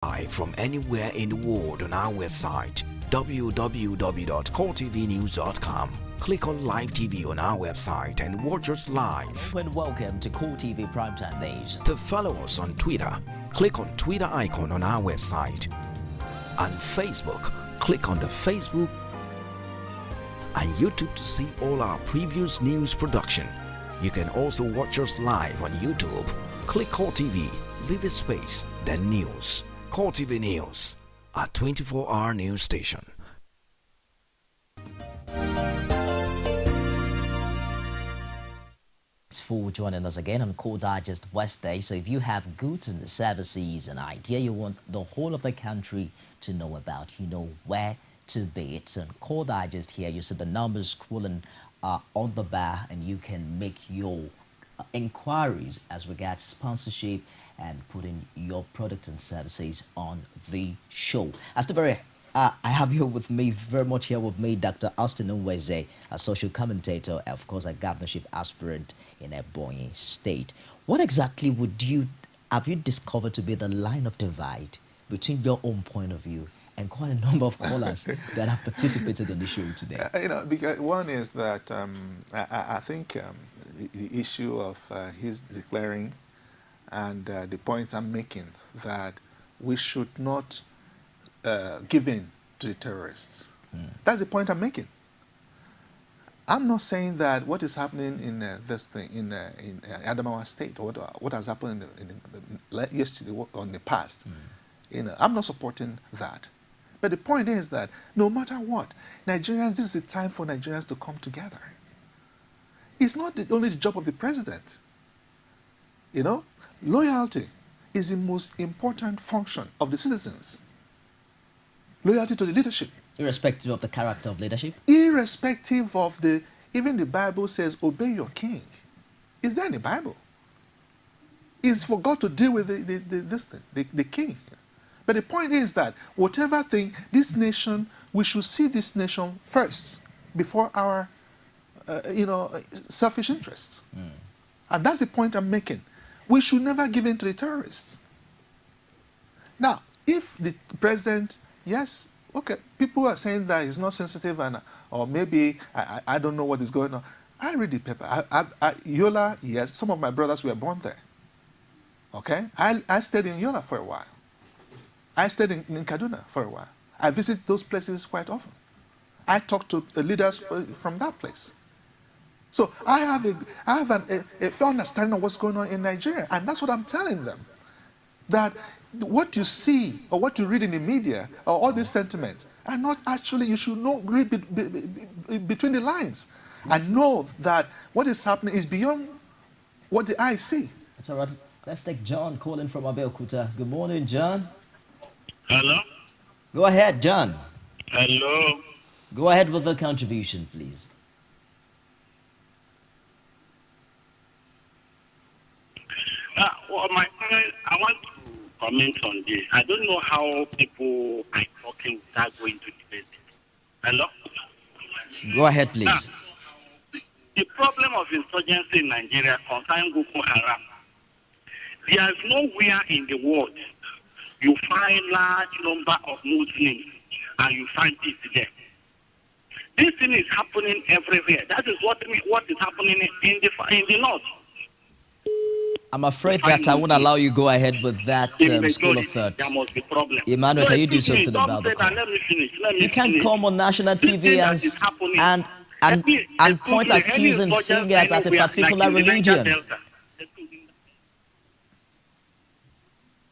Live from anywhere in the world on our website www.coretvnews.com. Click on Live TV on our website and watch us live. And welcome to Core TV Primetime News. To follow us on Twitter, click on Twitter icon on our website. On Facebook, click on the Facebook and YouTube to see all our previous news production. You can also watch us live on YouTube. Click Core TV, leave a space, then news. Core TV News, a 24-hour news station. Thanks for joining us again on Core Digest Wednesday. So if you have goods and services, an idea you want the whole of the country to know about, you know where to be. It's on Core Digest here. You see the numbers scrolling on the bar, and you can make your inquiries as regards sponsorship and putting your products and services on the show. As the very I have here with me, very much here with me, Dr. Austin Nweze, a social commentator, of course, a governorship aspirant in Ebonyi State. What exactly have you discovered to be the line of divide between your own point of view and quite a number of callers that have participated in the show today? Because one is that I think the issue of his declaring and the point I'm making that we should not give in to the terrorists. That's the point I'm making. I'm not saying that what is happening in this thing in Adamawa State, or what has happened yesterday or in the past, I'm not supporting that. But the point is that no matter what, Nigerians, this is the time for Nigerians to come together. It's not only the job of the president. Loyalty is the most important function of the citizens. Loyalty to the leadership. Irrespective of the character of leadership? Irrespective of even the Bible says, obey your king. Is there in the Bible? It's for God to deal with the king. But the point is that whatever thing, this nation, we should see this nation first before our, selfish interests. And that's the point I'm making. We should never give in to the terrorists. Now, if the president, yes, okay, people are saying that he's not sensitive, or maybe I don't know what is going on. I read the paper. Yola, yes, some of my brothers were born there. Okay, I stayed in Yola for a while. I stayed in Kaduna for a while. I visit those places quite often. I talk to leaders from that place. So I have a fair understanding of what's going on in Nigeria, and that's what I'm telling them. That what you see or what you read in the media or all these sentiments are not actually, you should not read between the lines and know that what is happening is beyond what the eye see. That's all right. Let's take John calling from Abeokuta. Good morning, John. Hello? Go ahead, John. Hello? Go ahead with the contribution, please. I want to comment on this. I don't know how people are talking without going to debate. Hello? Go ahead, please. The problem of insurgency in Nigeria concerning Boko Haram. There is nowhere in the world you find large number of Muslims and you find peace there. This thing is happening everywhere. That is what is happening in the north. I'm afraid that I won't allow you go ahead with that school of thought. There must be problem. Emmanuel, can you do something about the call? Let me finish. You can't come on national TV and point accusing fingers at a particular religion.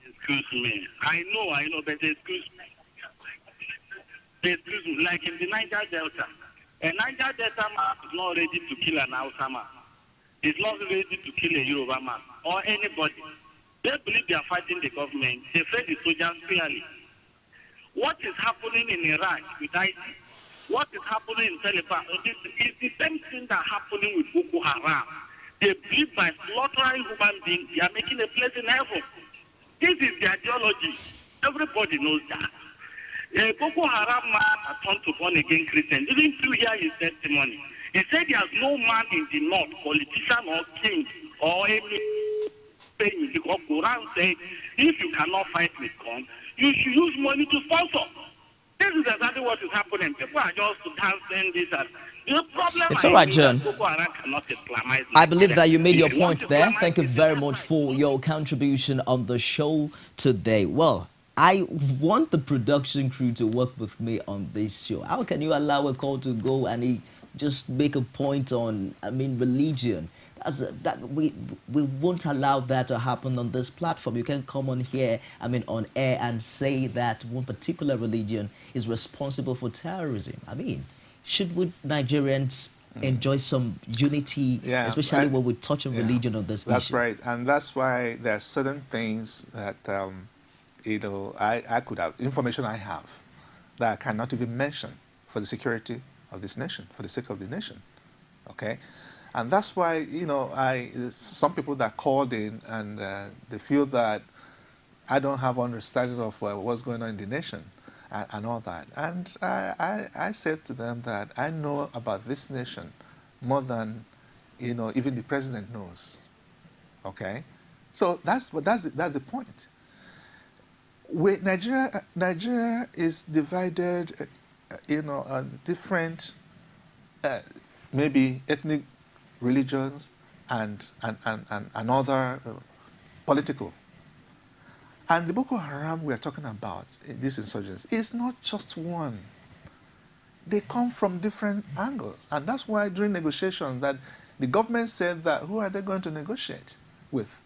Excuse me. I know, but excuse me. Excuse me. Like in the Niger Delta, a Niger Delta man is not ready to kill an Hausa man. He's not ready to kill a Yoruba man or anybody. They believe they are fighting the government. They face the soldiers fairly. What is happening in Iraq with ISIS? What is happening in Taliban? It's the same thing that happening with Boko Haram. They believe by slaughtering human beings, they are making a place in heaven. This is the ideology. Everybody knows that. A Boko Haram man turned to born again Christian. Didn't you hear his testimony? He said there's no man in the north, politician or king or any thing, because Quran said if you cannot fight with gun, You should use money to sponsor. This is exactly what is happening. People are just dancing this and the problem. It's all right, John. Boko Haram cannot Islamize I believe that you made your If you want point there. Islamize Thank you it, very that's much fine. for your contribution on the show today. Well, I want the production crew to work with me on this show. How can you allow a call to go and he just make a point on, religion? That we won't allow that to happen on this platform. You can come on here, on air and say that one particular religion is responsible for terrorism. Should we Nigerians enjoy some unity, Yeah, especially when we touch on religion on this That's issue? right, and that's why there are certain things that I could have information I have that I cannot even mention for the security of this nation, for the sake of the nation. Okay, and that's why some people that called in and they feel that I don't have understanding of what's going on in the nation and all that. And I said to them that I know about this nation more than even the president knows. Okay, so that's the point. Nigeria is divided, on different maybe ethnic religions and other political. And the Boko Haram we are talking about, these insurgents, is not just one. They come from different angles. And that's why during negotiations that the government said that who are they going to negotiate with?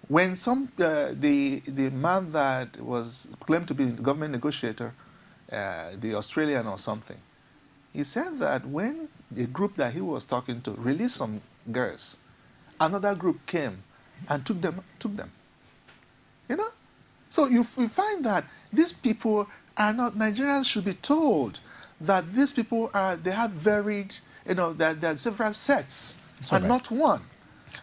When the man that was claimed to be the government negotiator, the Australian or something, he said that when the group that he was talking to released some girls, another group came and took them. So you find that these people are not, Nigerians should be told that these people they have varied, there are several sets and not one.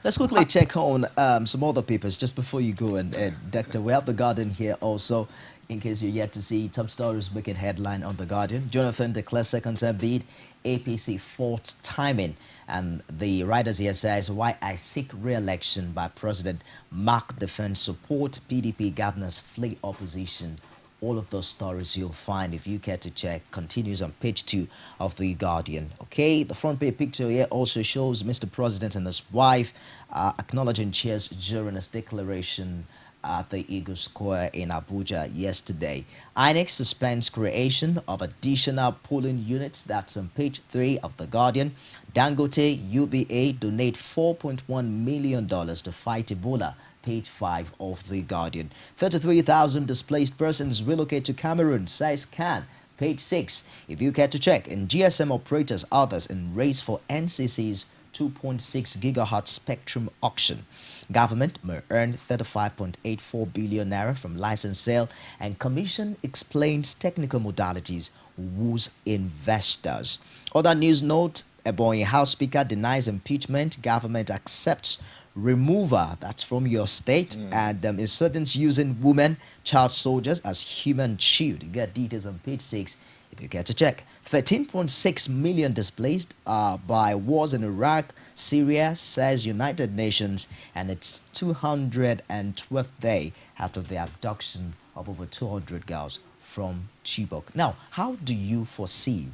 Let's quickly check on some other papers just before you go. And Doctor, we have The Guardian here also, in case you're yet to see top stories making headline on The Guardian. Jonathan declares second-term bid, APC fourth timing. And the writers here says, why I seek re-election by President Mark defense support, PDP governors flee opposition. All of those stories you'll find, if you care to check, continues on page 2 of The Guardian. Okay, the front page picture here also shows Mr. President and his wife acknowledging cheers during his declaration at the Eagle Square in Abuja yesterday. INEC suspends creation of additional polling units. That's on page 3 of The Guardian. Dangote UBA donate $4.1 million to fight Ebola. Page 5 of The Guardian. 33,000 displaced persons relocate to Cameroon, says CAN. Page 6. If you care to check, and GSM operators others in race for NCC's 2.6 gigahertz spectrum auction. Government may earn 35.84 billion naira from license sale, and Commission explains technical modalities woos investors. Other news note, Ebonyi House Speaker denies impeachment. Government accepts remover, that's from your state, and insurgents using women, child soldiers as human shield. You get details on page 6 if you care to check. 13.6 million displaced by wars in Iraq, Syria, says United Nations, and it's 212th day after the abduction of over 200 girls from Chibok. Now, how do you foresee,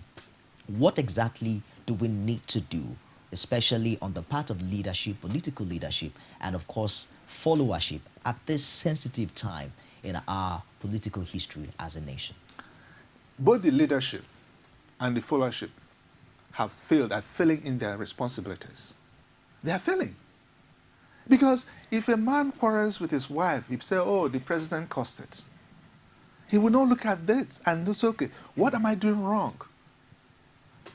what exactly do we need to do, especially on the part of leadership, political leadership, and of course, followership at this sensitive time in our political history as a nation? Both the leadership and the followership have failed at filling in their responsibilities. They are failing. Because if a man quarrels with his wife, he say, oh, the president caused it. He will not look at that and say, okay, what am I doing wrong?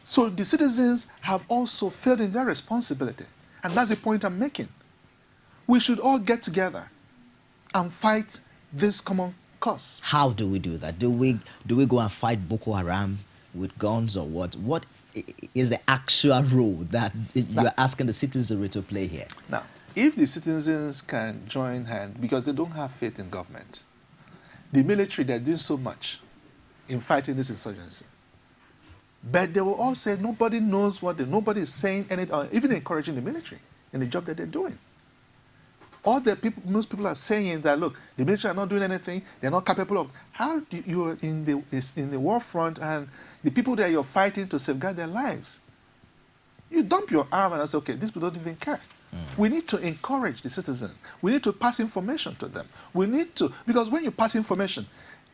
So the citizens have also failed in their responsibility. And that's the point I'm making. We should all get together and fight this common cause. How do we do that? Do we go and fight Boko Haram with guns or what? What is the actual role that you're asking the citizenry to play here? Now, if the citizens can join hands, because they don't have faith in government, the military, they're doing so much in fighting this insurgency. But they will all say nobody knows nobody is saying anything, or even encouraging the military in the job that they're doing. All the people, most people are saying that, look, the military are not doing anything, they're not capable of. How do you are in the war front and the people that you're fighting to safeguard their lives? You dump your arm and say, okay, these people don't even care. We need to encourage the citizens. We need to pass information to them. We need to, because when you pass information,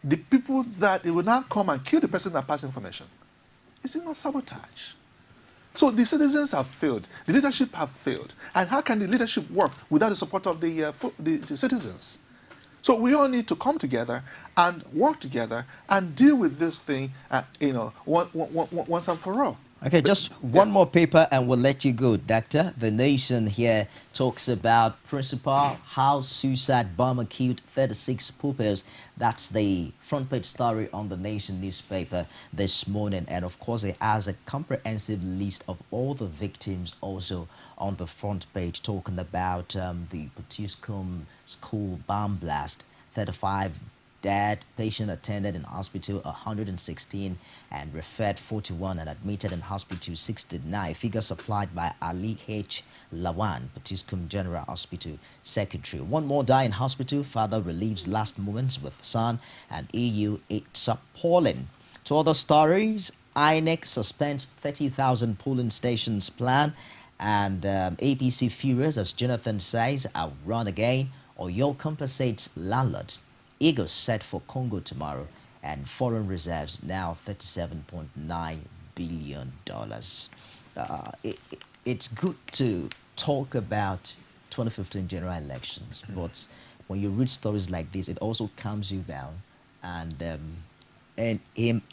the people that will now come and kill the person that passed information, is it not sabotage? So the citizens have failed. The leadership have failed. And how can the leadership work without the support of the citizens? So we all need to come together and work together and deal with this thing, once and for all. Okay, just one more paper and we'll let you go, Doctor. The Nation here talks about Principal House Suicide Bomber Killed 36 pupils. That's the front page story on the Nation newspaper this morning. And of course, it has a comprehensive list of all the victims also on the front page, talking about the Potiskum school bomb blast, 35 dead, patient attended in hospital 116 and referred 41 and admitted in hospital 69. Figures supplied by Ali H. Lawan, Potiskum General Hospital Secretary. One more die in hospital, father relieves last moments with son, and EU, it's appalling. To other stories, INEC suspends 30,000 polling stations plan, and APC furious, as Jonathan says, I'll run again. Oyo compensates landlords. Eagles set for Congo tomorrow, and foreign reserves now $37.9 billion. It's good to talk about 2015 general elections, but when you read stories like this, it also calms you down and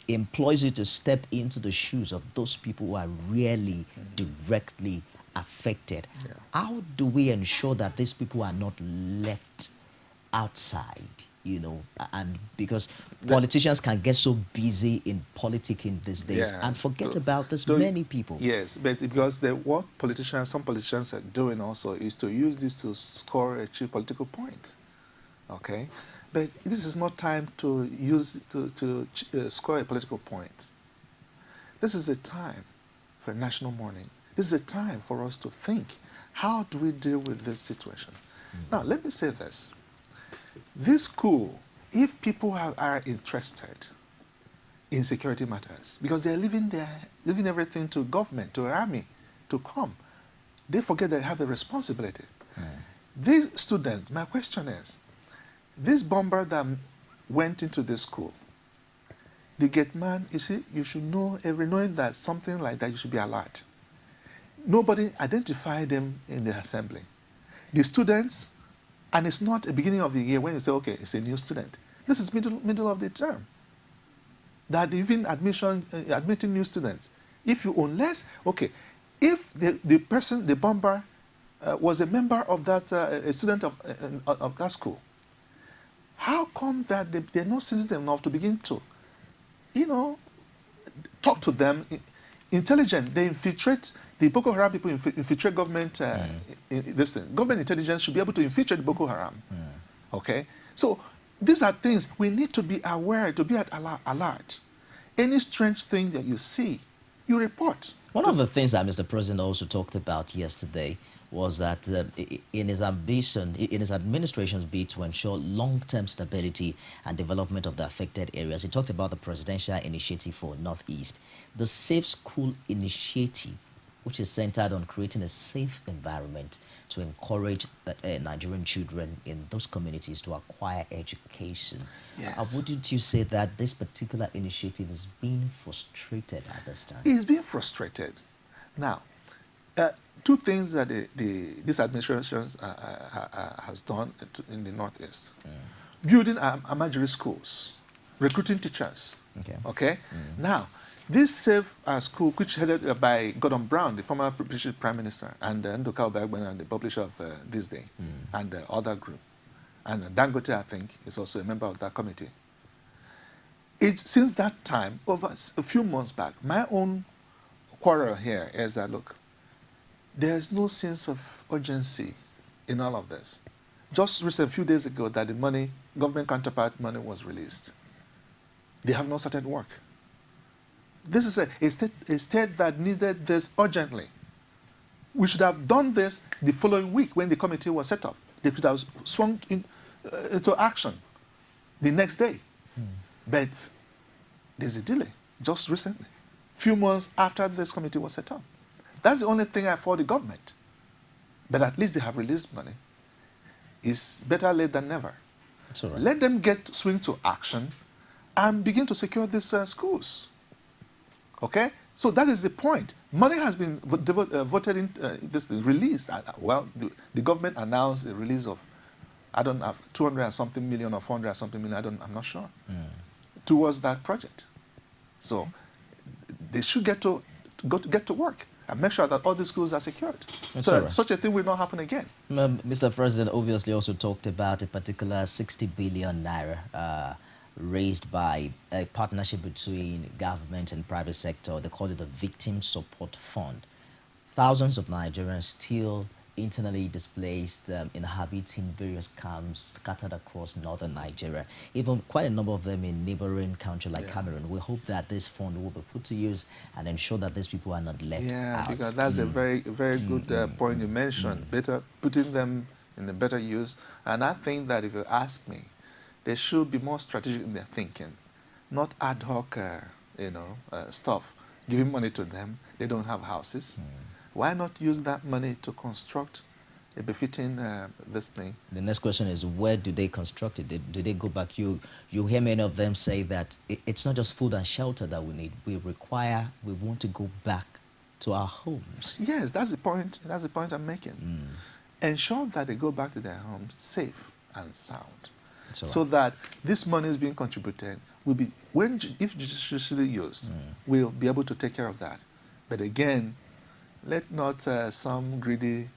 employs you to step into the shoes of those people who are really directly affected. Yeah. How do we ensure that these people are not left outside? And because politicians can get so busy in politicking these days and forget about this many people. Yes, but because what some politicians are doing also is to use this to score a cheap political point. Okay? But this is not time to use to score a political point. This is a time for national mourning. This is a time for us to think, how do we deal with this situation? Now, let me say this. This school, if people are interested in security matters, because they're leaving everything to government, to army, to come, they forget they have a responsibility. This student, my question is, this bomber that went into this school, the gate man, you see, you should know, knowing that something like that, you should be alert. Nobody identified them in the assembly. The students, and it's not the beginning of the year when you say, okay, it's a new student. This is middle of the term. That even admitting new students, if the bomber was a member of that, a student of that school, how come that they're not sensitive enough to begin to, talk to them, intelligent, they infiltrate. The Boko Haram people infiltrate government. Government intelligence should be able to infiltrate Boko Haram. Okay, so these are things we need to be aware, to be at alert. Any strange thing that you see, you report. One of the things that Mr. President also talked about yesterday was that in his administration's bid to ensure long-term stability and development of the affected areas, he talked about the presidential initiative for Northeast, the Safe School Initiative, which is centered on creating a safe environment to encourage Nigerian children in those communities to acquire education. Yes. Wouldn't you say that this particular initiative is being frustrated at this time? It's being frustrated. Now, two things that this administration has done in the Northeast. Building emergency schools, recruiting teachers. Okay? Now, this Safe School, which headed by Gordon Brown, the former British Prime Minister, and Nduka Obagbena, the publisher of This Day, and the other group, and Dangote, I think, is also a member of that committee. Since that time, over a few months back, my own quarrel here is that, look, there's no sense of urgency in all of this. Just recently, a few days ago, that the money, government counterpart money was released. They have not started work. This is a state that needed this urgently. We should have done this the following week when the committee was set up. They could have swung into action the next day. But there's a delay just recently, few months after this committee was set up. That's the only thing I fault the government. But at least they have released money. It's better late than never. That's all right. Let them swing to action and begin to secure these schools. Okay? So that is the point. Money has been voted in, released. Well, the government announced the release of, I don't know, 200 and something million or 400 and something million, I'm not sure, towards that project. So they should get to work and make sure that all the schools are secured. That's so all that right. such a thing will not happen again. Mr. President obviously also talked about a particular 60 billion naira raised by a partnership between government and private sector. They call it the Victim Support Fund. Thousands of Nigerians still internally displaced, inhabiting various camps scattered across northern Nigeria, even quite a number of them in neighboring countries like Cameroon. We hope that this fund will be put to use and ensure that these people are not left out. Because that's a very, very good point you mentioned. Better putting them in a better use. And I think that if you ask me, they should be more strategic in their thinking, not ad hoc, stuff. Giving money to them, they don't have houses. Why not use that money to construct a befitting this thing? The next question is, where do they construct it? Do they go back? You hear many of them say that it's not just food and shelter that we need. We want to go back to our homes. Yes, that's the point. That's the point I'm making. Ensure that they go back to their homes safe and sound. So that this money is being contributed will be, if judiciously used, we'll be able to take care of that. But again, let not some greedy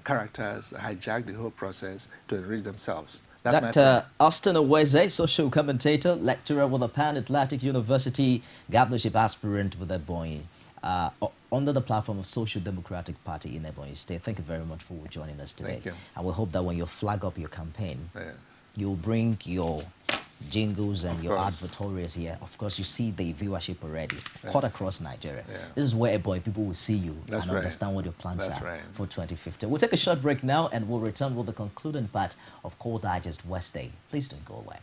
characters hijack the whole process to enrich themselves. Dr. Austin Oweze, social commentator, lecturer with the Pan Atlantic University, governorship aspirant with Ebonyi, under the platform of Social Democratic Party in Ebonyi State. Thank you very much for joining us today. Thank you. And we hope that when you flag up your campaign, you'll bring your jingles and your advertorials here. Of course, you see the viewership already, cut across Nigeria. This is where people will see you and understand what your plans are for 2015. We'll take a short break now and we'll return with the concluding part of Core Digest Wednesday. Please don't go away.